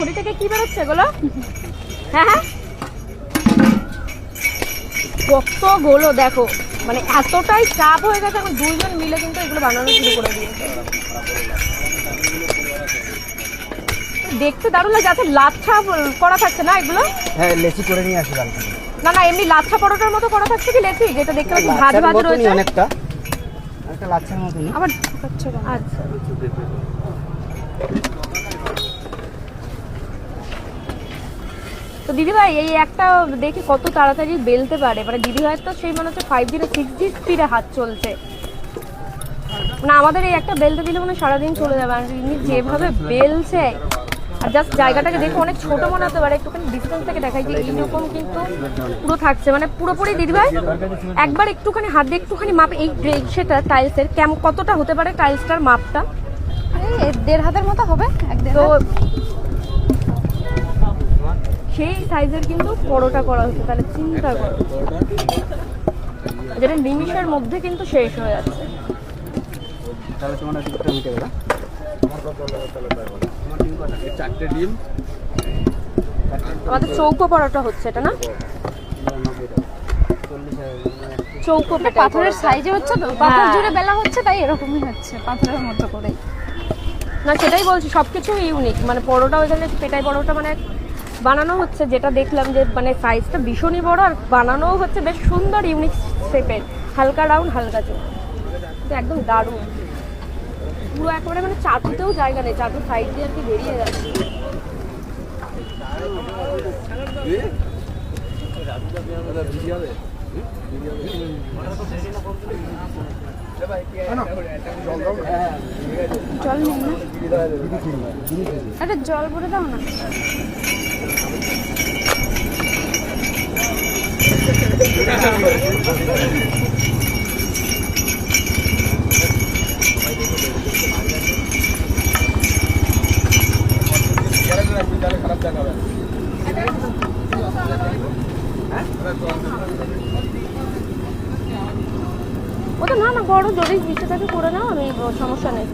ছড়ি থেকে কি বেরোচ্ছে এগুলো? হ্যাঁ হ্যাঁ, কতগুলো দেখো, মানে এতটাই চাপ হয়ে গেছে এখন দুইজন মিলে কিন্তু এগুলো বানানো শুরু করে দিয়েছে। দেখতে দারুণ লাগে। আচ্ছা লাচ্ছা করা থাকছে না এগুলো? হ্যাঁ লেচি করে নিয়ে আসি বাড়ি থেকে। না না, এমনি লাচ্ছা পরোটার মতো করা থাকছে কি লেচি? যেটা দেখতে পাচ্ছি ভাজ ভাজ রয়েছে অনেকটা, একটা লাচ্ছার মতনই। আবার আচ্ছা, তো দিদিভাই এই একটা দেখি কত তাড়াতাড়ি বেলতে পারে, মানে দিদিভাইয়ের তো সেই মনে হচ্ছে 5G না 6G স্পিডে হাত চলছে না। আমাদের এই একটা বেলতে দিলে মনে সারাদিন চলে যাবে। আর ইনি যেভাবে বেলছে, আর জাস্ট জায়গাটাকে দেখে অনেক ছোট মনে হতে পারে, একটুখানি ডিস্টেন্স থেকে দেখাই যে এইরকম কিন্তু পুরো থাকছে, মানে পুরোপুরি। দিদিভাই একবার একটুখানি হাত দিয়ে একটুখানি মাপ, এই সেটা টাইলসের কতটা হতে পারে টাইলসটার মাপটা? এই 1.5 হাতের মতো হবে। তো সেই সাইজের কিন্তু পরোটা করা হচ্ছে, তাহলে চিন্তা করো, যেটা নিমিষের মধ্যে কিন্তু শেষ হয়ে যাচ্ছে। তাহলে তোমার একটা মিটে গেল। চারটে ডিম, আমাদের চৌকো পরোটা হচ্ছে এটা না? চৌকো পাথরের সাইজে হচ্ছে তো, পাথর জুড়ে বেলা হচ্ছে, তাই এরকমই হচ্ছে পাথরের মতো করে। না সেটাই বলছি, সবকিছু ইউনিক। মানে পরোটা ওইখানে পেটাই পরোটা মানে বানানো হচ্ছে, যেটা দেখলাম যে মানে সাইজটা ভীষণই বড়, আর বানানো হচ্ছে বেশ সুন্দর ইউনিক শেপের, হালকা রাউন্ড হালকা চোখ, একদম দারুণ। পুরো একেবারে মানে চাটুতেও জায়গা নেই, চাটুর সাইড দিয়ে আর কি বেরিয়ে যাচ্ছে। জল নেই না, একটা জল ভরে দাও না। ওটা না না বড়, যদি ইচ্ছে থাকে করে নাও, আমি সমস্যা নেই।